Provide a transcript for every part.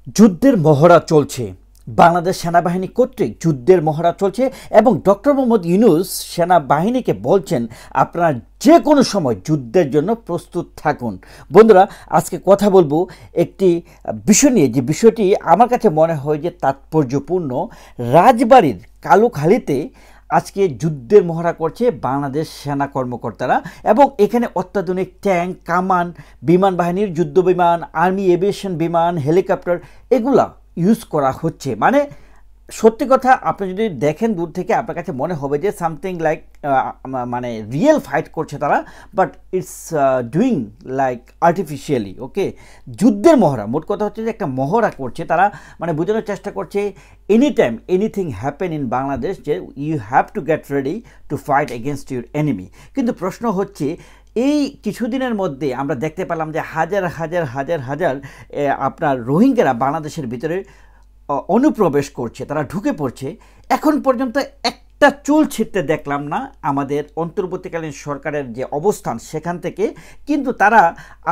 যুদ্ধের মহড়া চলছে। বাংলাদেশ সেনাবাহিনী কর্তৃক যুদ্ধের মহড়া চলছে এবং ডক্টর মোহাম্মদ ইউনূস সেনাবাহিনীকে বলছেন আপনারা যে কোনো সময় যুদ্ধের জন্য প্রস্তুত থাকুন। বন্ধুরা, আজকে কথা বলবো একটি বিষয় নিয়ে, যে বিষয়টি আমার কাছে মনে হয় যে তাৎপর্যপূর্ণ। রাজবাড়ির কালুখালীতে আজকে যুদ্ধের মহড়া করছে বাংলাদেশ সেনা কর্মকর্তারা এবং এখানে অত্যাধুনিক ট্যাঙ্ক, কামান, বিমান বাহিনীর যুদ্ধ বিমান, আর্মি এভিয়েশন বিমান, হেলিকপ্টার এগুলা ইউজ করা হচ্ছে। মানে সত্যি কথা, আপনি যদি দেখেন দূর থেকে আপনার কাছে মনে হবে যে সামথিং লাইক মানে রিয়েল ফাইট করছে তারা, but it's doing like artificially. Okay, যুদ্ধের মহড়া, মোট কথা হচ্ছে যে একটা মহড়া করছে তারা, মানে বোঝানোর চেষ্টা করছে any time anything happen in Bangladesh, যে you have to get ready to fight against your enemy. কিন্তু প্রশ্ন হচ্ছে, এই কিছুদিনের মধ্যে আমরা দেখতে পেলাম যে হাজার হাজার হাজার হাজার আপনার রোহিঙ্গারা বাংলাদেশের ভিতরে অনুপ্রবেশ করছে, তারা ঢুকে পড়ছে। এখন পর্যন্ত একটা চুল ছিঁড়তে দেখলাম না আমাদের অন্তর্বর্তীকালীন সরকারের যে অবস্থান সেখান থেকে। কিন্তু তারা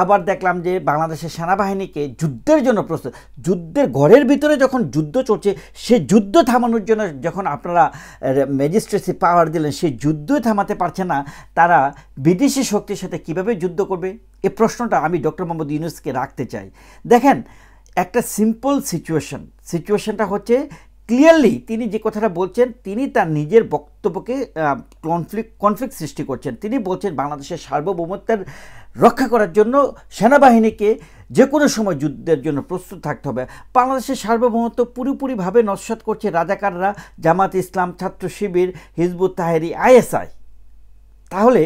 আবার দেখলাম যে বাংলাদেশের সেনাবাহিনীকে যুদ্ধের জন্য প্রস্তুত, যুদ্ধের ঘরের ভিতরে যখন যুদ্ধ চলছে সে যুদ্ধ থামানোর জন্য যখন আপনারা ম্যাজিস্ট্রেসি পাওয়ার দিলেন, সেই যুদ্ধই থামাতে পারছে না, তারা বিদেশি শক্তির সাথে কিভাবে যুদ্ধ করবে? এই প্রশ্নটা আমি ডক্টর মোহাম্মদ ইউনূসকে রাখতে চাই। দেখেন, একটা সিম্পল সিচুয়েশনটা হচ্ছে ক্লিয়ারলি তিনি যে কথাটা বলছেন, তিনি তার নিজের বক্তব্যকে কনফ্লিক্ট সৃষ্টি করছেন। তিনি বলছেন বাংলাদেশের সার্বভৌমত্বের রক্ষা করার জন্য সেনাবাহিনীকে যে কোনো সময় যুদ্ধের জন্য প্রস্তুত থাকতে হবে। বাংলাদেশের সার্বভৌমত্ব পুরোপুরিভাবে নস্যাৎ করছে রাজাকাররা, জামাত ইসলাম, ছাত্র শিবির, হিজবুত তাহরির, আইএসআই। তাহলে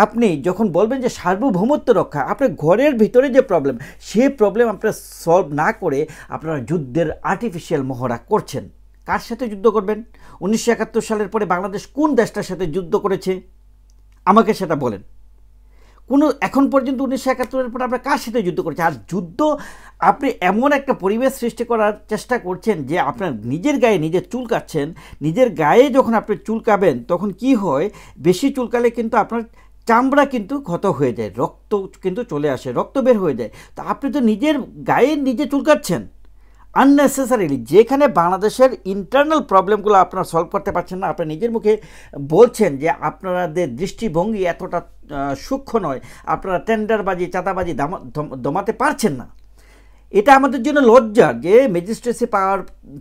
আপনি যখন বলবেন যে সার্বভৌমত্ব রক্ষা, আপনার ঘরের ভিতরে যে প্রবলেম, সেই প্রবলেম আপনারা সলভ না করে আপনারা যুদ্ধের আর্টিফিশিয়াল মহড়া করছেন। কার সাথে যুদ্ধ করবেন? 1971 সালের পরে বাংলাদেশ কোন দেশটার সাথে যুদ্ধ করেছে? আমাকে সেটা বলেন। এখন পর্যন্ত 1971-এর পর আপনারা কার সাথে যুদ্ধ করেছে? আর যুদ্ধ আপনি এমন একটা পরিবেশ সৃষ্টি করার চেষ্টা করছেন যে আপনার নিজের গায়ে নিজে চুলকাচ্ছেন। নিজের গায়ে যখন আপনি চুলকাবেন তখন কি হয়, বেশি চুলকালে কিন্তু আপনার চামড়া কিন্তু ক্ষত হয়ে যায়, রক্ত কিন্তু চলে আসে, রক্ত বের হয়ে যায়। তো আপনি তো নিজের গায়ে নিজে চুলকাচ্ছেন আননেসেসারিলি। যেখানে বাংলাদেশের ইন্টারনাল প্রবলেমগুলো আপনারা সলভ করতে পারছেন না, আপনি নিজের মুখে বলছেন যে আপনাদের দৃষ্টিভঙ্গি এতটা সূক্ষ্ম নয়, আপনারা টেন্ডারবাজি, চাঁদাবাজি দমাতে পারছেন না। এটা আমাদের জন্য লজ্জার যে ম্যাজিস্ট্রেসি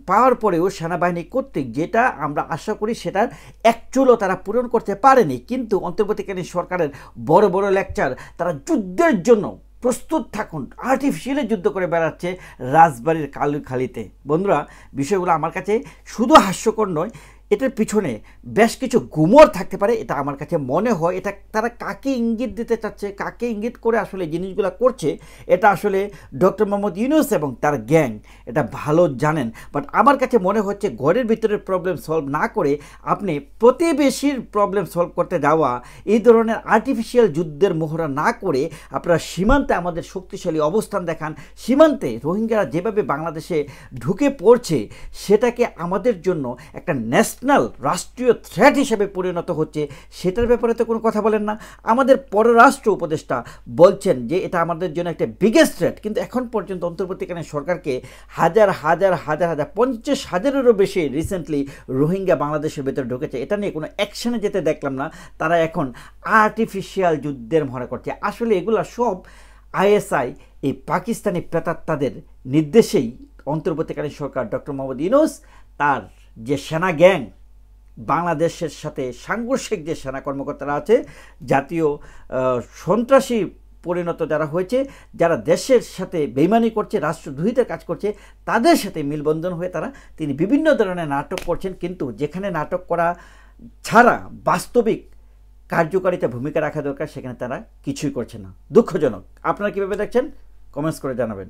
পাওয়ার পরেও সেনাবাহিনী কর্তৃক যেটা আমরা আশা করি সেটার অ্যাকচুয়ালও তারা পূরণ করতে পারেনি। কিন্তু অন্তর্বর্তীকালীন সরকারের বড় বড় লেকচার, তারা যুদ্ধের জন্য প্রস্তুত থাকুন আর্টিফিশিয়ালি যুদ্ধ করে বেড়াচ্ছে রাজবাড়ির কালুখালীতে। বন্ধুরা, বিষয়গুলো আমার কাছে শুধু হাস্যকর নয়, এটার পিছনে বেশ কিছু গুমর থাকতে পারে, এটা আমার কাছে মনে হয়। এটা তারা কাকে ইঙ্গিত দিতে চাচ্ছে, কাকে ইঙ্গিত করে আসলে জিনিসগুলো করছে, এটা আসলে ডক্টর মোহাম্মদ ইউনূস এবং তার গ্যাং এটা ভালো জানেন। বাট আমার কাছে মনে হচ্ছে ঘরের ভিতরের প্রবলেম সলভ না করে আপনি প্রতিবেশীর প্রবলেম সলভ করতে যাওয়া, এই ধরনের আর্টিফিশিয়াল যুদ্ধের মহড়া না করে আপনারা সীমান্তে আমাদের শক্তিশালী অবস্থান দেখান। সীমান্তে রোহিঙ্গারা যেভাবে বাংলাদেশে ঢুকে পড়ছে সেটাকে আমাদের জন্য একটা রাষ্ট্রীয় থ্রেট হিসেবে পরিণত হচ্ছে, সেটার ব্যাপারে তো কোনো কথা বলেন না। আমাদের পররাষ্ট্র উপদেষ্টা বলছেন যে এটা আমাদের জন্য একটা বিগেস্ট থ্রেট, কিন্তু এখন পর্যন্ত অন্তর্বর্তীকালীন সরকারকে হাজার হাজার হাজার হাজার 50,000-এরও বেশি রিসেন্টলি রোহিঙ্গা বাংলাদেশের ভেতরে ঢুকেছে, এটা নিয়ে কোনো অ্যাকশনে যেতে দেখলাম না। তারা এখন আর্টিফিশিয়াল যুদ্ধের মহড়া করছে। আসলে এগুলো সব আইএসআই, এই পাকিস্তানি প্রেতাত্মাদের নির্দেশেই অন্তর্বর্তীকালীন সরকার ডক্টর মোহাম্মদ ইউনূস তার যে সেনা গ্যাং, বাংলাদেশের সাথে সাংঘর্ষিক যে সেনা কর্মকর্তারা আছে, জাতীয় সন্ত্রাসী পরিণত যারা হয়েছে, যারা দেশের সাথে বেইমানি করছে, রাষ্ট্রদ্রোহিতার কাজ করছে, তাদের সাথে মিলবন্ধন হয়ে তিনি বিভিন্ন ধরনের নাটক করছেন। কিন্তু যেখানে নাটক করা ছাড়া বাস্তবিক কার্যকারিতা ভূমিকা রাখা দরকার, সেখানে তারা কিছুই করছে না। দুঃখজনক। আপনারা কীভাবে দেখছেন কমেন্টস করে জানাবেন।